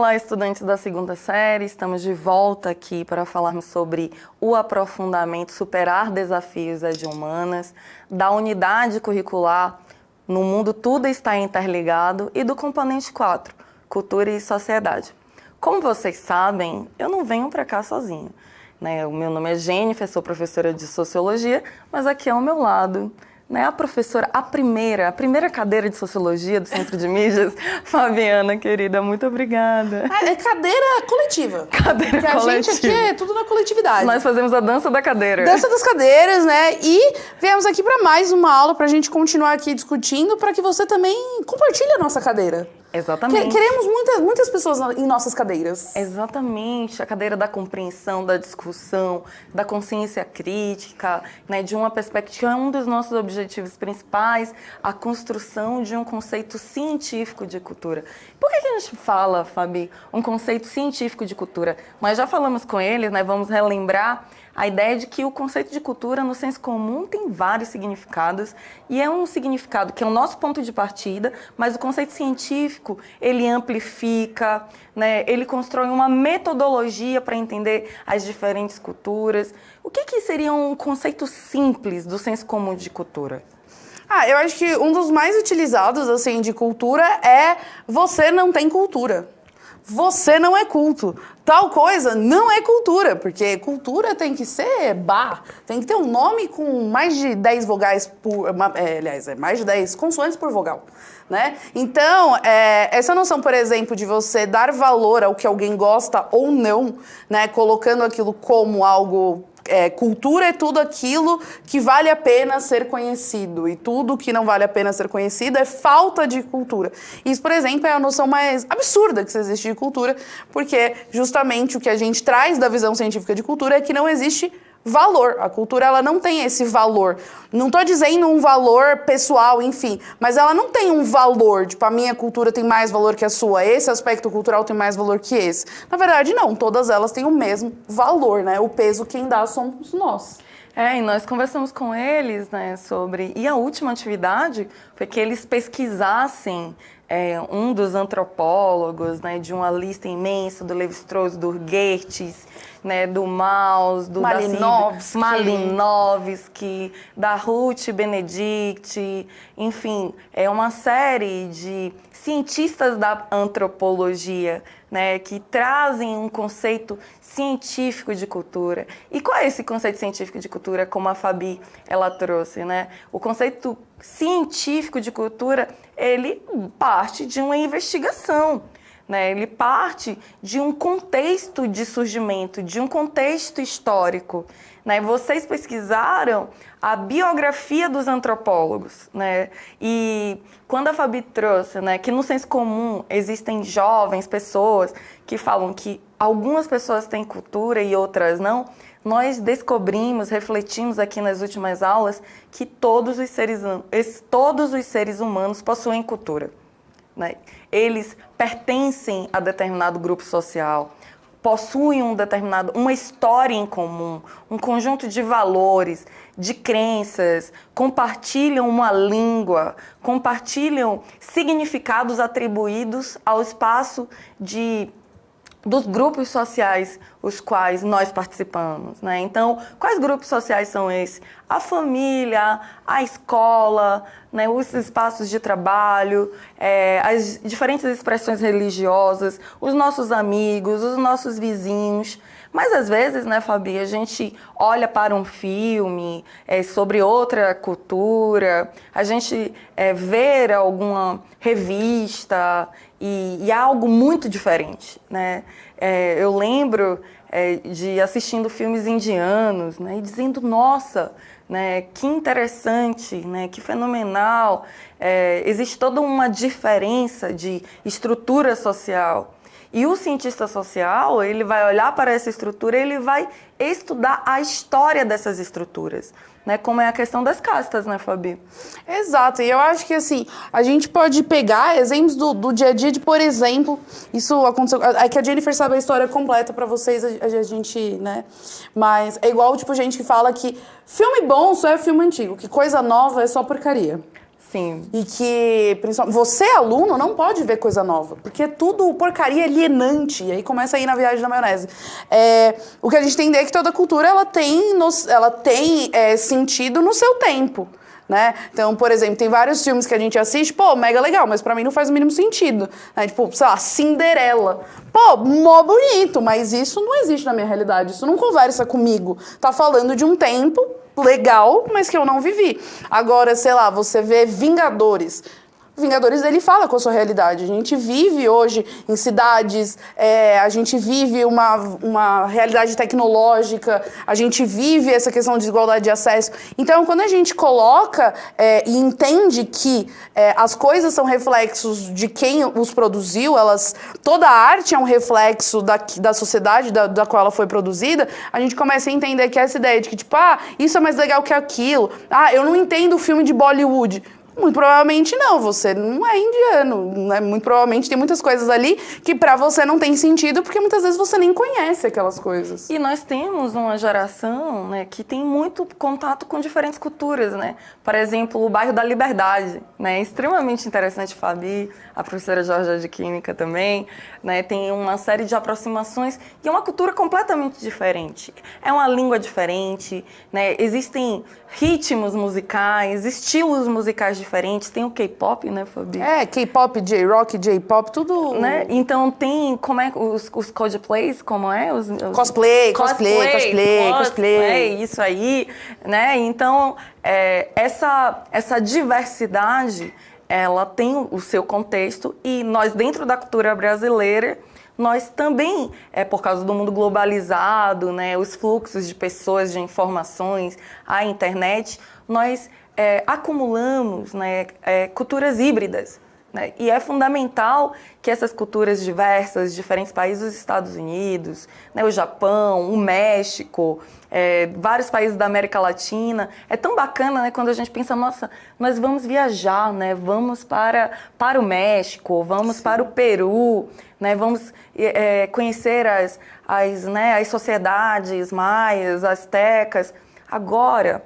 Olá, estudantes da segunda série, estamos de volta aqui para falarmos sobre o aprofundamento, superar desafios de humanas, da unidade curricular, no mundo tudo está interligado, e do componente 4, cultura e sociedade. Como vocês sabem, eu não venho para cá sozinha, né? O meu nome é Jennifer, sou professora de Sociologia, mas aqui ao meu lado, né, a professora, a primeira cadeira de Sociologia do Centro de Mídias, Fabiana, querida, muito obrigada. É cadeira coletiva. Cadeira Porque coletiva. a gente aqui é tudo na coletividade. Nós fazemos a dança da cadeira. Dança das cadeiras, né? E viemos aqui para mais uma aula para a gente continuar aqui discutindo, para que você também compartilhe a nossa cadeira. Exatamente. Queremos muitas pessoas em nossas cadeiras. Exatamente, a cadeira da compreensão, da discussão, da consciência crítica, né, de uma perspectiva, é um dos nossos objetivos principais, a construção de um conceito científico de cultura. Por que a gente fala, Fabi, um conceito científico de cultura? Nós já falamos com eles, né, vamos relembrar a ideia de que o conceito de cultura, no senso comum, tem vários significados, e é um significado que é o nosso ponto de partida, mas o conceito científico, ele amplifica, né, ele constrói uma metodologia para entender as diferentes culturas. O que seria um conceito simples do senso comum de cultura? Eu acho que um dos mais utilizados, assim, de cultura é você não tem cultura. Você não é culto. Tal coisa não é cultura, porque cultura tem que ser tem que ter um nome com mais de 10 vogais por... mais de 10 consoantes por vogal, né? Então, essa noção, por exemplo, de você dar valor ao que alguém gosta ou não, né? Colocando aquilo como algo... cultura é tudo aquilo que vale a pena ser conhecido, e tudo que não vale a pena ser conhecido é falta de cultura. Isso, por exemplo, é a noção mais absurda que existe de cultura, porque justamente o que a gente traz da visão científica de cultura é que não existe valor. A cultura, ela não tem esse valor. Não estou dizendo um valor pessoal, enfim, mas ela não tem um valor, tipo, a minha cultura tem mais valor que a sua, esse aspecto cultural tem mais valor que esse. Na verdade, não. Todas elas têm o mesmo valor, né? O peso quem dá somos nós. E nós conversamos com eles, né, sobre... E a última atividade foi que eles pesquisassem um dos antropólogos, né, de uma lista imensa, do Levi-Strauss, do Geertz, né, do Maus, do Malinowski, da Ruth Benedict, enfim, é uma série de cientistas da antropologia, né, que trazem um conceito científico de cultura. E qual é esse conceito científico de cultura, como a Fabi ela trouxe, né? O conceito científico de cultura, ele parte de uma investigação, né? Ele parte de um contexto de surgimento, de um contexto histórico, né? Vocês pesquisaram a biografia dos antropólogos, né? E quando a Fabi trouxe, né, que no senso comum existem jovens, pessoas que falam que algumas pessoas têm cultura e outras não, nós descobrimos, refletimos aqui nas últimas aulas que todos os seres humanos possuem cultura, né? Eles pertencem a determinado grupo social, possuem uma história em comum, um conjunto de valores, de crenças, compartilham uma língua, compartilham significados atribuídos ao espaço dos grupos sociais os quais nós participamos, né? Então, quais grupos sociais são esses? A família, a escola, né? Os espaços de trabalho, as diferentes expressões religiosas, os nossos amigos, os nossos vizinhos. Mas, às vezes, né, Fabi, a gente olha para um filme sobre outra cultura, a gente vê alguma revista e há algo muito diferente, né? Eu lembro de assistindo filmes indianos, né, e dizendo, nossa, né, que interessante, né, que fenomenal, existe toda uma diferença de estrutura social. E o cientista social, ele vai olhar para essa estrutura, ele vai estudar a história dessas estruturas, né? Como é a questão das castas, né, Fabi? Exato, e eu acho que, assim, a gente pode pegar exemplos do dia a dia de, por exemplo, isso aconteceu, é que a Jennifer sabe a história completa pra vocês, a gente, né, mas é igual, tipo, gente que fala que filme bom só é filme antigo, que coisa nova é só porcaria. Sim. E que, principalmente, você, aluno, não pode ver coisa nova, porque é tudo porcaria alienante, e aí começa a ir na viagem da maionese. O que a gente tem que entender é que toda cultura, ela tem sentido no seu tempo. Né? Então, por exemplo, tem vários filmes que a gente assiste, pô, mega legal, mas pra mim não faz o mínimo sentido. Né? Tipo, sei lá, Cinderela. Pô, mó bonito, mas isso não existe na minha realidade, isso não conversa comigo. Tá falando de um tempo legal, mas que eu não vivi. Agora, sei lá, você vê Vingadores. Vingadores, ele fala com a sua realidade. A gente vive hoje em cidades, a gente vive uma realidade tecnológica, a gente vive essa questão de desigualdade de acesso. Então, quando a gente coloca e entende que as coisas são reflexos de quem os produziu, toda a arte é um reflexo da sociedade da qual ela foi produzida, a gente começa a entender que essa ideia de que, tipo, isso é mais legal que aquilo, eu não entendo o filme de Bollywood. Muito provavelmente não, você não é indiano, né? Muito provavelmente tem muitas coisas ali que pra você não tem sentido, porque muitas vezes você nem conhece aquelas coisas. E nós temos uma geração, né, que tem muito contato com diferentes culturas, né? Por exemplo, o bairro da Liberdade, né? É extremamente interessante, Fabi, a professora Jorge de Química também, né? Tem uma série de aproximações e é uma cultura completamente diferente. É uma língua diferente, né? Existem ritmos musicais, estilos musicais diferentes. Tem o K-pop, né, Fabi? K-pop, J-rock, J-pop, tudo... Né? Então tem, como é, os Coldplays, como é? Cosplay, isso aí, né? Então, essa diversidade, ela tem o seu contexto e nós, dentro da cultura brasileira, nós também, por causa do mundo globalizado, né, os fluxos de pessoas, de informações, a internet, nós acumulamos, né, culturas híbridas. Né? E é fundamental que essas culturas diversas, diferentes países, os Estados Unidos, né, o Japão, o México, vários países da América Latina, é tão bacana, né, quando a gente pensa, nossa, nós vamos viajar, né, vamos para o México, vamos para o Peru, né, vamos conhecer as sociedades maias, astecas. Agora,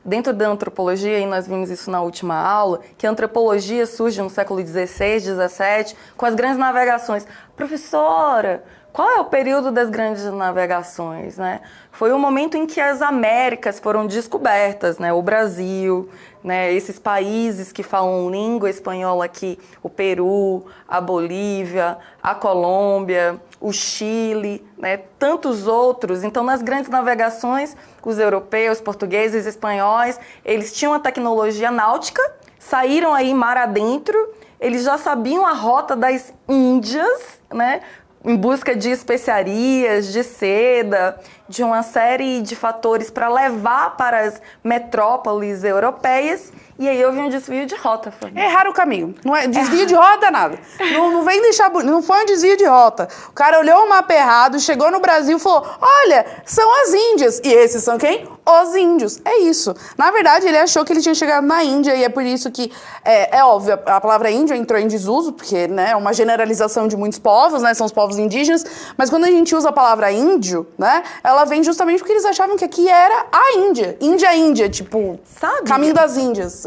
dentro da antropologia, e nós vimos isso na última aula, que a antropologia surge no século XVI, XVII, com as grandes navegações. Professora, qual é o período das grandes navegações, né? Foi o momento em que as Américas foram descobertas, né? O Brasil, né? Esses países que falam língua espanhola aqui, o Peru, a Bolívia, a Colômbia, o Chile, né? Tantos outros. Então, nas grandes navegações, os europeus, portugueses, espanhóis, eles tinham a tecnologia náutica, saíram aí mar adentro, eles já sabiam a rota das Índias, né? Em busca de especiarias, de seda, de uma série de fatores para levar para as metrópoles europeias. E aí houve um desvio de rota. Erraram o caminho. Não é desvio de rota, nada. Não vem deixar bonito. Não foi um desvio de rota. O cara olhou o mapa errado, chegou no Brasil e falou: olha, são as Índias. E esses são quem? Os índios. É isso. Na verdade, ele achou que ele tinha chegado na Índia e é por isso que, é óbvio, a palavra índio entrou em desuso, porque, né, é uma generalização de muitos povos, né, são os povos indígenas, mas quando a gente usa a palavra índio, né, ela vem justamente porque eles achavam que aqui era a Índia. Índia, tipo, sabe? Caminho das Índias.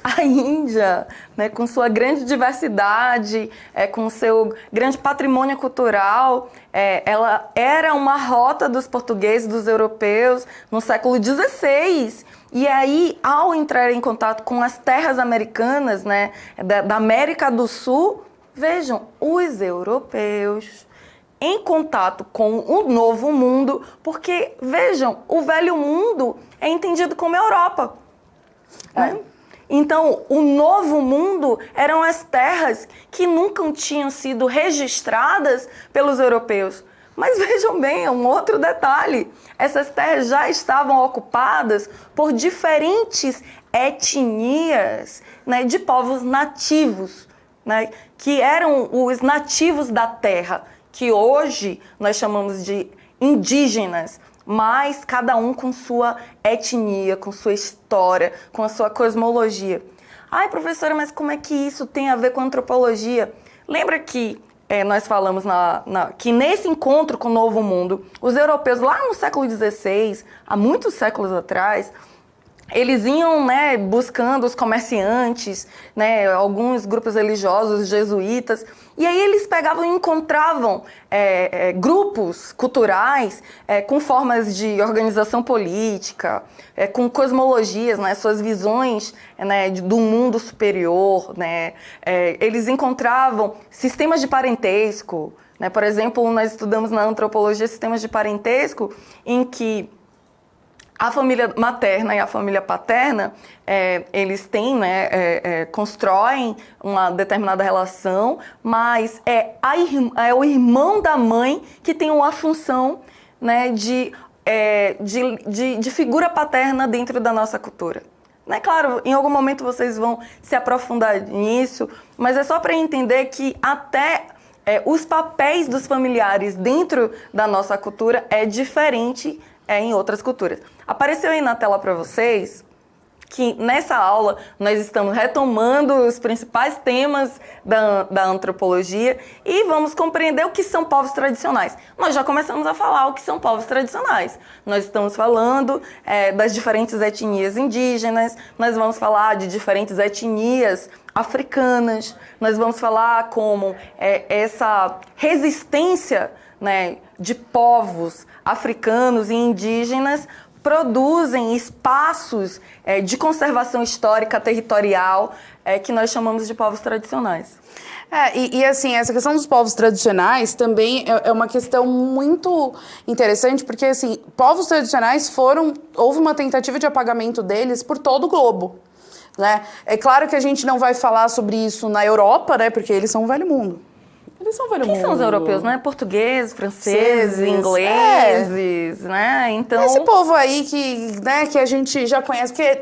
A Índia, né, com sua grande diversidade, com seu grande patrimônio cultural, ela era uma rota dos portugueses, dos europeus, no século XVI. E aí, ao entrar em contato com as terras americanas, né, da América do Sul, vejam, os europeus em contato com o novo mundo, porque, vejam, o velho mundo é entendido como Europa. Né? Então, o novo mundo eram as terras que nunca tinham sido registradas pelos europeus. Mas vejam bem, é um outro detalhe. Essas terras já estavam ocupadas por diferentes etnias, né, de povos nativos, né, que eram os nativos da terra, que hoje nós chamamos de indígenas. Mas cada um com sua etnia, com sua história, com a sua cosmologia. Ai, professora, mas como é que isso tem a ver com antropologia? Lembra que nós falamos que nesse encontro com o Novo Mundo, os europeus, lá no século XVI, há muitos séculos atrás, eles iam, né, buscando os comerciantes, né, alguns grupos religiosos, jesuítas, e aí eles pegavam e encontravam grupos culturais com formas de organização política, com cosmologias, né, suas visões, né, do mundo superior, né, eles encontravam sistemas de parentesco, né, por exemplo, nós estudamos na antropologia sistemas de parentesco em que a família materna e a família paterna, eles têm, né, constroem uma determinada relação, mas é o irmão da mãe que tem uma função, né, de figura paterna dentro da nossa cultura. Né? Claro, em algum momento vocês vão se aprofundar nisso, mas é só para entender que até os papéis dos familiares dentro da nossa cultura é diferente em outras culturas. Apareceu aí na tela para vocês que nessa aula nós estamos retomando os principais temas da antropologia e vamos compreender o que são povos tradicionais. Nós já começamos a falar o que são povos tradicionais. Nós estamos falando das diferentes etnias indígenas, nós vamos falar de diferentes etnias africanas, nós vamos falar como essa resistência, né, de povos africanos e indígenas produzem espaços de conservação histórica territorial que nós chamamos de povos tradicionais. E assim, essa questão dos povos tradicionais também é uma questão muito interessante, porque assim, povos tradicionais houve uma tentativa de apagamento deles por todo o globo, né? É claro que a gente não vai falar sobre isso na Europa, né? Porque eles são o velho mundo. Eles são o velho mundo. Quem são os europeus, né? Portugueses, franceses, ingleses, né? Então... Esse povo aí que a gente já conhece, porque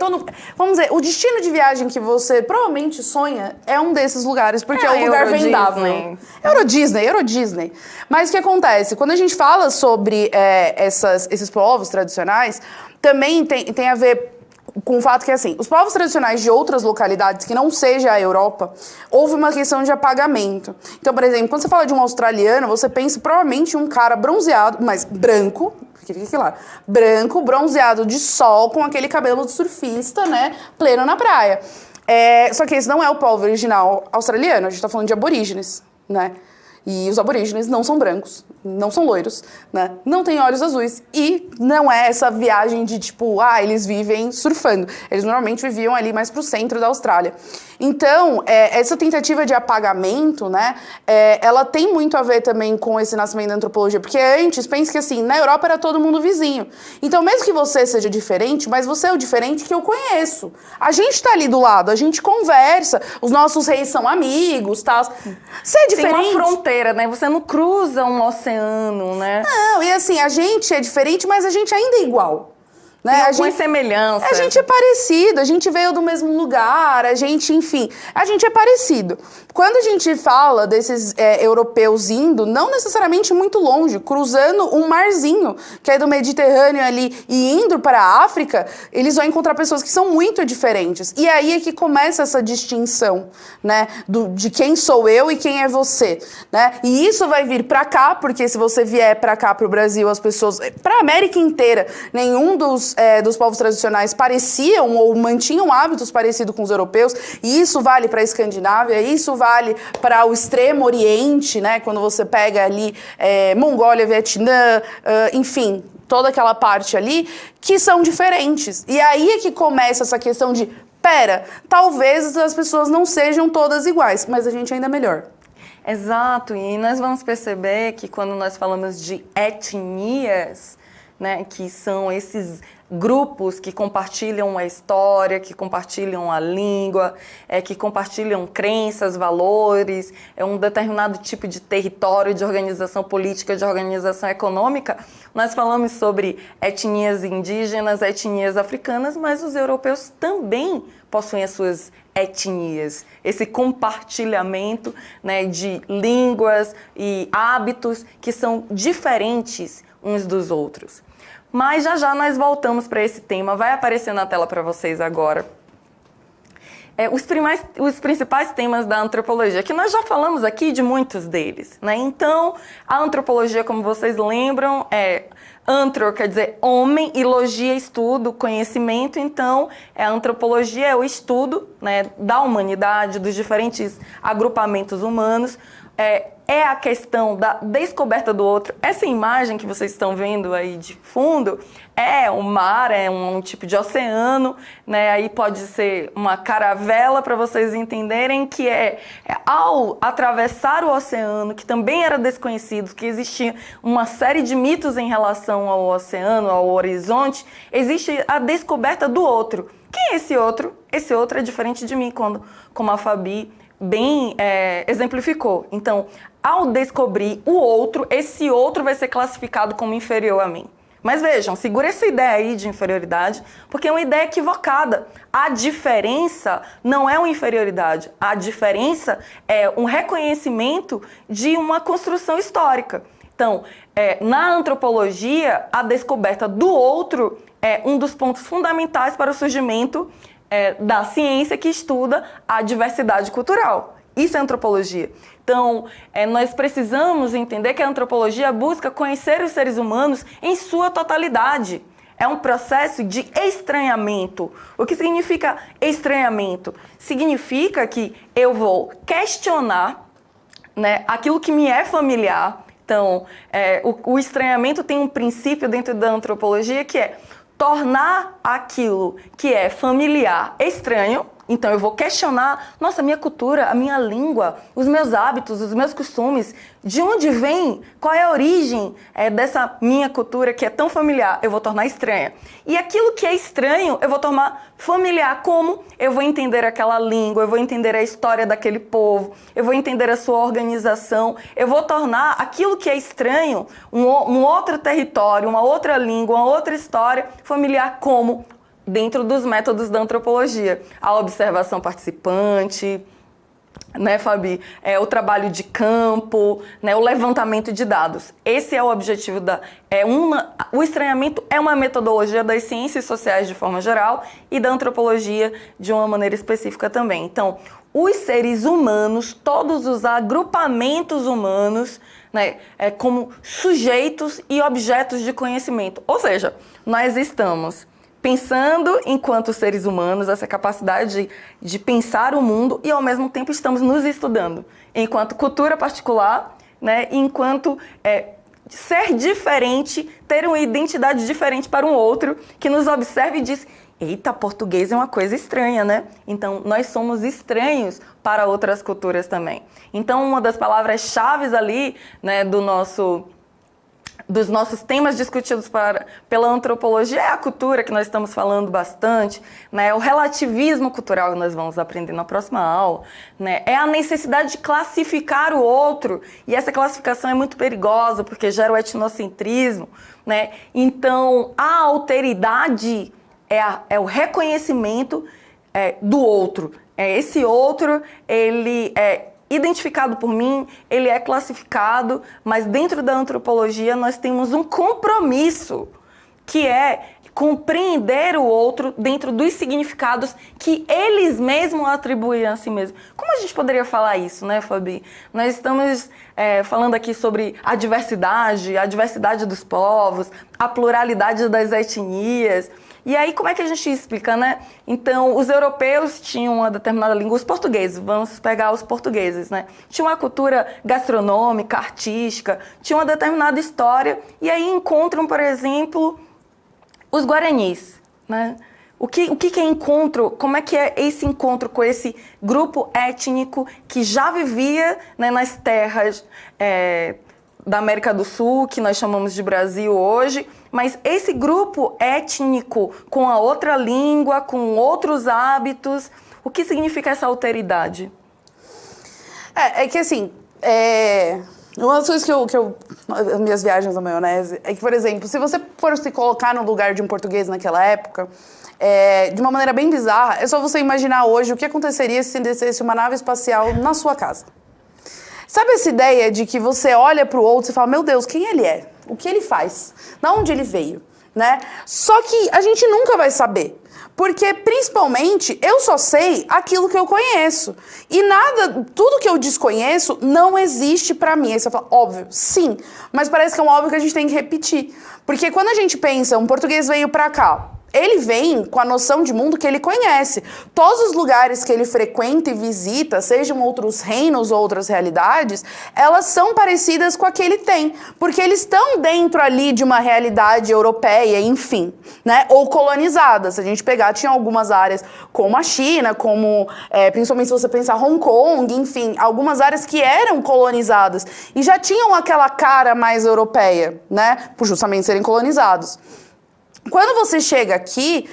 vamos dizer, o destino de viagem que você provavelmente sonha é um desses lugares, porque é um lugar vendável. Euro-Disney. Mas o que acontece? Quando a gente fala sobre esses povos tradicionais, também tem a ver com o fato que, assim, os povos tradicionais de outras localidades que não seja a Europa, houve uma questão de apagamento. Então, por exemplo, quando você fala de um australiano, você pensa provavelmente em um cara bronzeado, mas branco, porque fica lá, branco, bronzeado de sol, com aquele cabelo de surfista, né, pleno na praia. Só que esse não é o povo original australiano, a gente tá falando de aborígenes, né? E os aborígenes não são brancos, não são loiros, né? Não têm olhos azuis. E não é essa viagem de tipo, eles vivem surfando. Eles normalmente viviam ali mais pro centro da Austrália. Então, essa tentativa de apagamento, né, ela tem muito a ver também com esse nascimento da antropologia. Porque antes, pense que assim, na Europa era todo mundo vizinho. Então, mesmo que você seja diferente, mas você é o diferente que eu conheço. A gente tá ali do lado, a gente conversa, os nossos reis são amigos, tal. Você é diferente. Tem uma fronteira, né? Você não cruza um oceano, né? Não, e assim, a gente é diferente, mas a gente ainda é igual. Né? Tem algumas semelhanças. A gente é parecido, a gente veio do mesmo lugar, a gente é parecido. Quando a gente fala desses europeus indo, não necessariamente muito longe, cruzando um marzinho, que é do Mediterrâneo ali, e indo para a África, eles vão encontrar pessoas que são muito diferentes. E aí é que começa essa distinção, né, de quem sou eu e quem é você, né? E isso vai vir para cá, porque se você vier para cá, para o Brasil, as pessoas, para a América inteira, nenhum dos povos tradicionais pareciam ou mantinham hábitos parecidos com os europeus, e isso vale para a Escandinávia, isso vale para o Extremo Oriente, né? Quando você pega ali Mongólia, Vietnã, enfim, toda aquela parte ali, que são diferentes. E aí é que começa essa questão de, talvez as pessoas não sejam todas iguais, mas a gente ainda é melhor. Exato, e nós vamos perceber que quando nós falamos de etnias, né, que são esses grupos que compartilham a história, que compartilham a língua, que compartilham crenças, valores, um determinado tipo de território, de organização política, de organização econômica. Nós falamos sobre etnias indígenas, etnias africanas, mas os europeus também possuem as suas etnias, esse compartilhamento, né, de línguas e hábitos que são diferentes uns dos outros. Mas já nós voltamos para esse tema, vai aparecer na tela para vocês agora. Os principais temas da antropologia, que nós já falamos aqui de muitos deles, né? Então, a antropologia, como vocês lembram, é Antro quer dizer homem e logia, estudo, conhecimento. Então, a antropologia é o estudo, né, da humanidade, dos diferentes agrupamentos humanos. É a questão da descoberta do outro. Essa imagem que vocês estão vendo aí de fundo é o mar, é um tipo de oceano, né? Aí pode ser uma caravela para vocês entenderem que ao atravessar o oceano, que também era desconhecido, que existia uma série de mitos em relação ao oceano, ao horizonte, existe a descoberta do outro. Quem é esse outro? Esse outro é diferente de mim, como a Fabi bem exemplificou. Então, ao descobrir o outro, esse outro vai ser classificado como inferior a mim. Mas vejam, segura essa ideia aí de inferioridade, porque é uma ideia equivocada. A diferença não é uma inferioridade. A diferença é um reconhecimento de uma construção histórica. Então, na antropologia, a descoberta do outro é um dos pontos fundamentais para o surgimento da ciência que estuda a diversidade cultural. Isso é antropologia. Então, nós precisamos entender que a antropologia busca conhecer os seres humanos em sua totalidade. É um processo de estranhamento. O que significa estranhamento? Significa que eu vou questionar, né, aquilo que me é familiar. Então, o estranhamento tem um princípio dentro da antropologia que é tornar aquilo que é familiar estranho. Então eu vou questionar, nossa, a minha cultura, a minha língua, os meus hábitos, os meus costumes, de onde vem, qual é a origem dessa minha cultura que é tão familiar, eu vou tornar estranha. E aquilo que é estranho, eu vou tornar familiar. Como? Eu vou entender aquela língua, eu vou entender a história daquele povo, eu vou entender a sua organização, eu vou tornar aquilo que é estranho, um outro território, uma outra língua, uma outra história familiar. Como? Dentro dos métodos da antropologia. A observação participante, né, Fabi? O trabalho de campo, né, o levantamento de dados. Esse é o objetivo o estranhamento é uma metodologia das ciências sociais de forma geral e da antropologia de uma maneira específica também. Então, os seres humanos, todos os agrupamentos humanos, né, como sujeitos e objetos de conhecimento. Ou seja, nós estamos pensando enquanto seres humanos, essa capacidade de pensar o mundo, e ao mesmo tempo estamos nos estudando enquanto cultura particular, né, enquanto ser diferente, ter uma identidade diferente para um outro, que nos observe e diz, eita, português é uma coisa estranha, né? Então, nós somos estranhos para outras culturas também. Então, uma das palavras-chave ali, né, dos nossos temas discutidos pela antropologia é a cultura, que nós estamos falando bastante, né? O relativismo cultural, que nós vamos aprender na próxima aula, né? É a necessidade de classificar o outro, e essa classificação é muito perigosa, porque gera o etnocentrismo, né? Então, a alteridade é o reconhecimento do outro. Esse outro, ele é identificado por mim, ele é classificado, mas dentro da antropologia nós temos um compromisso, que é compreender o outro dentro dos significados que eles mesmos atribuem a si mesmos. Como a gente poderia falar isso, né, Fabi? Nós estamos falando aqui sobre a diversidade dos povos, a pluralidade das etnias. E aí, como é que a gente explica, né? Então, os europeus tinham uma determinada língua, os portugueses, vamos pegar os portugueses, né? Tinha uma cultura gastronômica, artística, tinha uma determinada história, e aí encontram, por exemplo, os guaranis, né? O que é encontro? Como é que é esse encontro com esse grupo étnico que já vivia, né, nas terras da América do Sul, que nós chamamos de Brasil hoje, mas esse grupo étnico com a outra língua, com outros hábitos, o que significa essa alteridade? Que assim, uma das coisas as minhas viagens na maionese, é que, por exemplo, se você for se colocar no lugar de um português naquela época, de uma maneira bem bizarra, é só você imaginar hoje o que aconteceria se descesse uma nave espacial na sua casa. Sabe essa ideia de que você olha pro outro e fala, meu Deus, quem ele é? O que ele faz? Da onde ele veio? Né? Só que a gente nunca vai saber. Porque, principalmente, eu só sei aquilo que eu conheço. E tudo que eu desconheço não existe pra mim. Aí você fala, óbvio, sim. Mas parece que é um óbvio que a gente tem que repetir. Porque quando a gente pensa, um português veio pra cá, ele vem com a noção de mundo que ele conhece. Todos os lugares que ele frequenta e visita, sejam outros reinos ou outras realidades, elas são parecidas com a que ele tem. Porque eles estão dentro ali de uma realidade europeia, enfim, né? Ou colonizada. Se a gente pegar, tinha algumas áreas como a China, como, principalmente se você pensar Hong Kong, enfim, algumas áreas que eram colonizadas e já tinham aquela cara mais europeia, né? Por justamente serem colonizados. Quando você chega aqui,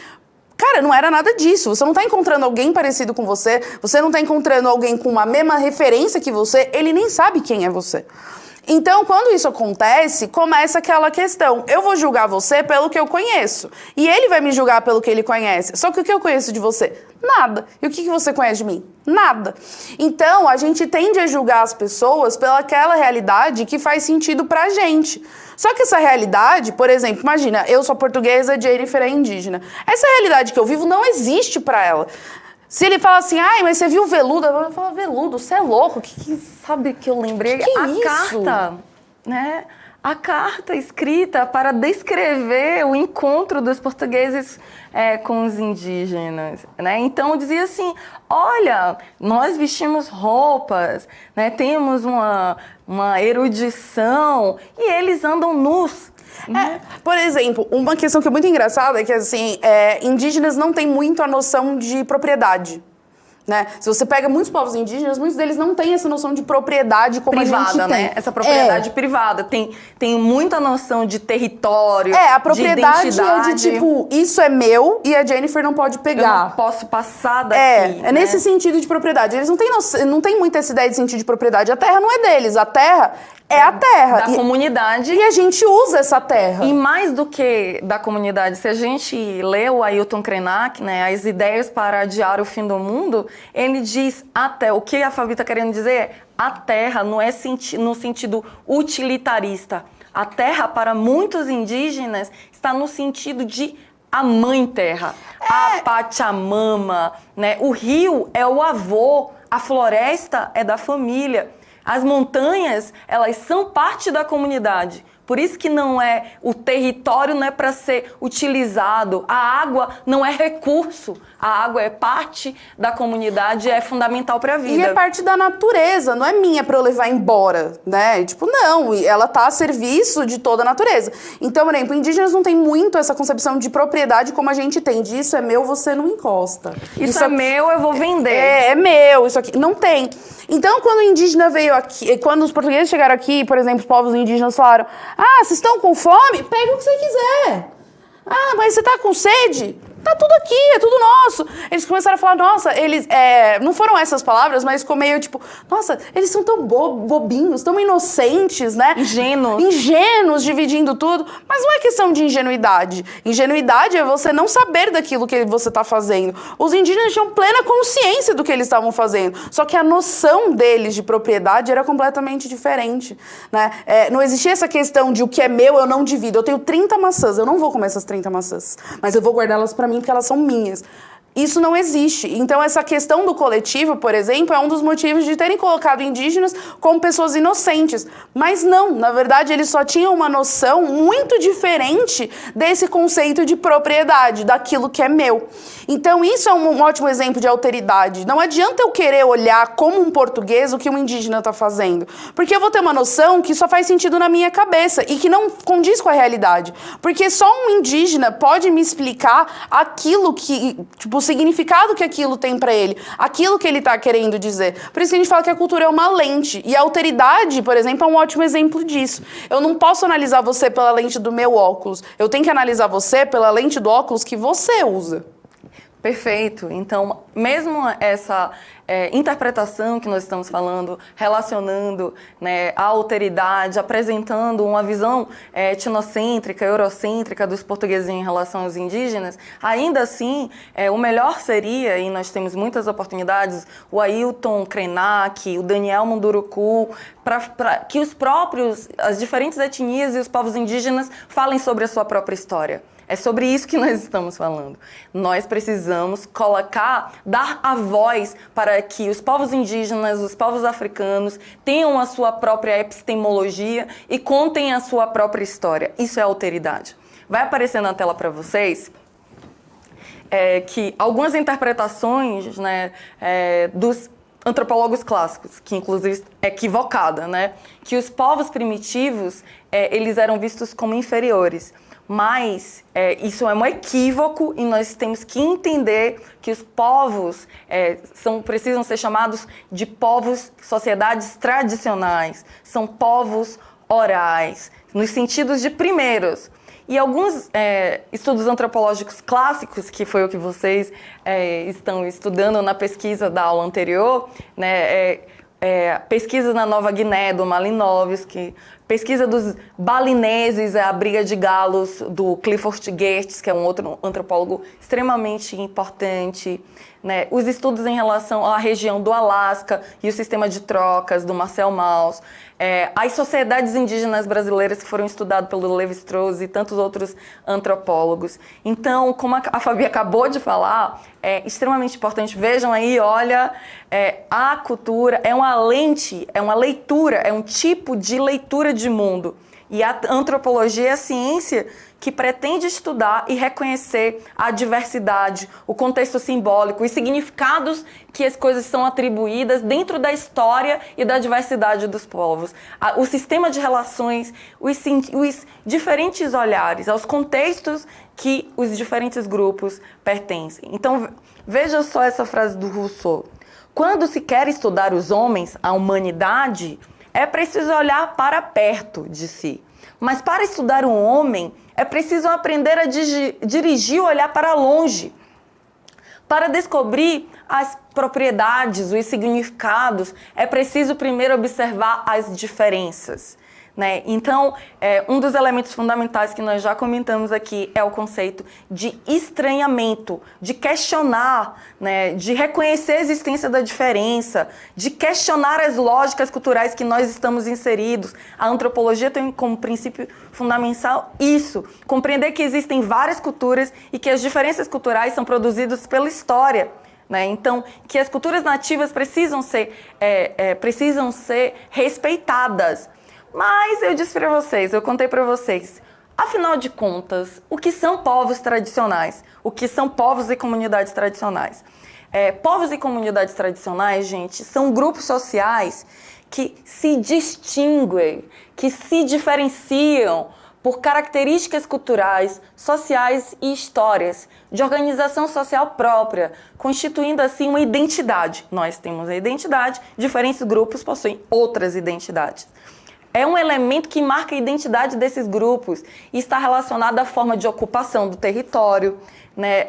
cara, não era nada disso. Você não tá encontrando alguém parecido com você, você não tá encontrando alguém com a mesma referência que você, ele nem sabe quem é você. Então, quando isso acontece, começa aquela questão. Eu vou julgar você pelo que eu conheço. E ele vai me julgar pelo que ele conhece. Só que o que eu conheço de você? Nada. E o que você conhece de mim? Nada. Então, a gente tende a julgar as pessoas pelaquela realidade que faz sentido pra gente. Só que essa realidade, por exemplo, imagina, eu sou portuguesa, Jennifer é indígena. Essa realidade que eu vivo não existe pra ela. Se ele fala assim, ai, mas você viu veludo? Eu falo, veludo, você é louco. Sabe que eu lembrei? Que a isso? Carta, né? A carta escrita para descrever o encontro dos portugueses com os indígenas, né? Então dizia assim, olha, nós vestimos roupas, né? Temos uma erudição e eles andam nus. Por exemplo, uma questão que é muito engraçada é que, assim, indígenas não têm muito a noção de propriedade, né? Se você pega muitos povos indígenas, muitos deles não têm essa noção de propriedade como privada, a gente tem. Né? Essa propriedade privada. Tem muita noção de território, a propriedade de identidade. é de tipo, isso é meu e a Jennifer não pode pegar. Eu não posso passar daqui. É nesse sentido de propriedade. Eles não têm muito essa ideia de sentido de propriedade. A terra não é deles, a terra é a terra. Da comunidade. E a gente usa essa terra. E mais do que da comunidade, se a gente lê o Ailton Krenak, né, As Ideias para Adiar o Fim do Mundo, ele diz até, o que a Fabi está querendo dizer é, a terra não é no sentido utilitarista. A terra, para muitos indígenas, está no sentido de a mãe terra, a Pachamama, né? O rio é o avô, a floresta é da família. As montanhas, elas são parte da comunidade. Por isso que o território não é para ser utilizado. A água não é recurso. A água é parte da comunidade e é fundamental para a vida. E é parte da natureza, não é minha para eu levar embora, né? Tipo, não, ela tá a serviço de toda a natureza. Então, por exemplo, indígenas não têm muito essa concepção de propriedade como a gente tem. De isso é meu, você não encosta. Isso é meu, eu vou vender. É meu, isso aqui. Não tem. Então, quando o indígena veio aqui, quando os portugueses chegaram aqui, por exemplo, os povos indígenas falaram, vocês estão com fome? Pega o que você quiser. Mas você tá com sede? Tá tudo aqui, é tudo nosso. Eles começaram a falar, nossa, eles... não foram essas palavras, mas ficou meio tipo... Nossa, eles são tão bobinhos, tão inocentes, né? Ingênuos, dividindo tudo. Mas não é questão de ingenuidade. Ingenuidade é você não saber daquilo que você tá fazendo. Os indígenas tinham plena consciência do que eles estavam fazendo. Só que a noção deles de propriedade era completamente diferente, né? Não existia essa questão de o que é meu, eu não divido. Eu tenho 30 maçãs, eu não vou comer essas 30 maçãs. Mas eu vou guardá-las pra mim porque elas são minhas. Isso não existe. Então, essa questão do coletivo, por exemplo, é um dos motivos de terem colocado indígenas como pessoas inocentes. Mas não, na verdade, eles só tinham uma noção muito diferente desse conceito de propriedade, daquilo que é meu. Então, isso é um ótimo exemplo de alteridade. Não adianta eu querer olhar como um português o que um indígena está fazendo. Porque eu vou ter uma noção que só faz sentido na minha cabeça e que não condiz com a realidade. Porque só um indígena pode me explicar aquilo que, tipo, o significado que aquilo tem pra ele, aquilo que ele tá querendo dizer. Por isso que a gente fala que a cultura é uma lente. E a alteridade, por exemplo, é um ótimo exemplo disso. Eu não posso analisar você pela lente do meu óculos. Eu tenho que analisar você pela lente do óculos que você usa. Perfeito. Então, mesmo essa interpretação que nós estamos falando, relacionando, né, a alteridade, apresentando uma visão etnocêntrica, eurocêntrica dos portugueses em relação aos indígenas, ainda assim, o melhor seria, e nós temos muitas oportunidades, o Ailton Krenak, o Daniel Munduruku, para que as diferentes etnias e os povos indígenas falem sobre a sua própria história. É sobre isso que nós estamos falando. Nós precisamos dar a voz para que os povos indígenas, os povos africanos tenham a sua própria epistemologia e contem a sua própria história. Isso é alteridade. Vai aparecer na tela para vocês que algumas interpretações, né, dos antropólogos clássicos, que inclusive é equivocada, né, que os povos primitivos eles eram vistos como inferiores. Mas isso é um equívoco e nós temos que entender que os povos precisam ser chamados de povos, sociedades tradicionais, são povos orais, nos sentidos de primeiros. E alguns estudos antropológicos clássicos, que foi o que vocês estão estudando na pesquisa da aula anterior, né, pesquisa na Nova Guiné, do Malinowski, pesquisa dos balineses, a briga de galos, do Clifford Geertz, que é um outro antropólogo extremamente importante, né? Os estudos em relação à região do Alasca e o sistema de trocas, do Marcel Mauss, as sociedades indígenas brasileiras que foram estudadas pelo Lévi-Strauss e tantos outros antropólogos. Então, como a Fabi acabou de falar, é extremamente importante. Vejam aí, olha, a cultura é uma lente, é uma leitura, é um tipo de leitura de mundo. E a antropologia é a ciência que pretende estudar e reconhecer a diversidade, o contexto simbólico, os significados que as coisas são atribuídas dentro da história e da diversidade dos povos. O sistema de relações, os diferentes olhares, aos contextos que os diferentes grupos pertencem. Então, veja só essa frase do Rousseau. Quando se quer estudar os homens, a humanidade, é preciso olhar para perto de si. Mas para estudar um homem, é preciso aprender a dirigir o olhar para longe. Para descobrir as propriedades, os significados, é preciso primeiro observar as diferenças. Né? Então, um dos elementos fundamentais que nós já comentamos aqui é o conceito de estranhamento, de questionar, né? De reconhecer a existência da diferença, de questionar as lógicas culturais que nós estamos inseridos. A antropologia tem como princípio fundamental isso, compreender que existem várias culturas e que as diferenças culturais são produzidas pela história. Né? Então, que as culturas nativas precisam ser respeitadas. Mas eu disse para vocês, eu contei para vocês, afinal de contas, o que são povos tradicionais? O que são povos e comunidades tradicionais? Povos e comunidades tradicionais, gente, são grupos sociais que se distinguem, que se diferenciam por características culturais, sociais e histórias, de organização social própria, constituindo assim uma identidade. Nós temos a identidade, diferentes grupos possuem outras identidades. É um elemento que marca a identidade desses grupos e está relacionado à forma de ocupação do território, né?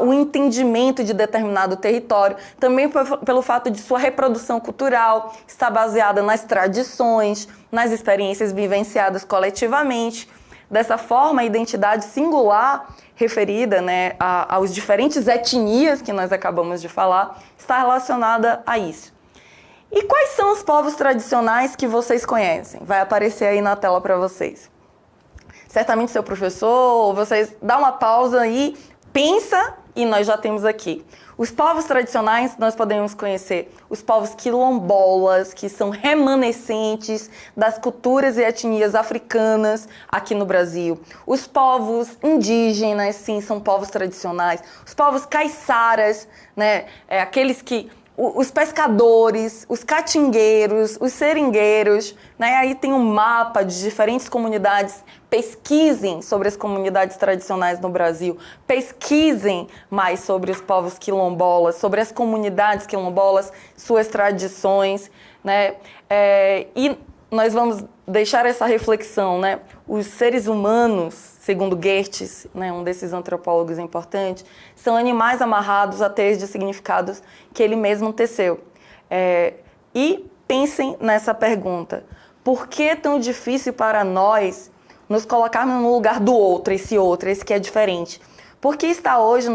O entendimento de determinado território, também pelo fato de sua reprodução cultural estar baseada nas tradições, nas experiências vivenciadas coletivamente. Dessa forma, a identidade singular referida, né, aos diferentes etnias que nós acabamos de falar, está relacionada a isso. E quais são os povos tradicionais que vocês conhecem? Vai aparecer aí na tela para vocês. Certamente seu professor, vocês dá uma pausa aí, pensa e nós já temos aqui. Os povos tradicionais, nós podemos conhecer os povos quilombolas, que são remanescentes das culturas e etnias africanas aqui no Brasil. Os povos indígenas, sim, são povos tradicionais. Os povos caiçaras, né, aqueles que... Os pescadores, os catingueiros, os seringueiros, né? Aí tem um mapa de diferentes comunidades. Pesquisem sobre as comunidades tradicionais no Brasil. Pesquisem mais sobre os povos quilombolas, sobre as comunidades quilombolas, suas tradições, né? E nós vamos deixar essa reflexão, né? Os seres humanos, segundo Geertz, né, um desses antropólogos importantes, são animais amarrados a teias de significados que ele mesmo teceu. E pensem nessa pergunta. Por que é tão difícil para nós nos colocarmos no lugar do outro, esse que é diferente? Porque está hoje,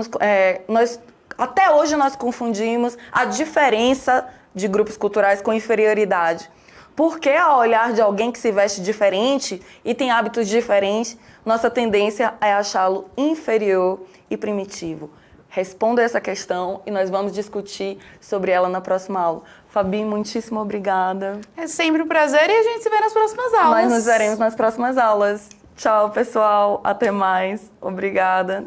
até hoje nós confundimos a diferença de grupos culturais com inferioridade. Por que, ao olhar de alguém que se veste diferente e tem hábitos diferentes, nossa tendência é achá-lo inferior e primitivo? Responda essa questão e nós vamos discutir sobre ela na próxima aula. Fabi, muitíssimo obrigada. É sempre um prazer e a gente se vê nas próximas aulas. Nós nos veremos nas próximas aulas. Tchau, pessoal. Até mais. Obrigada.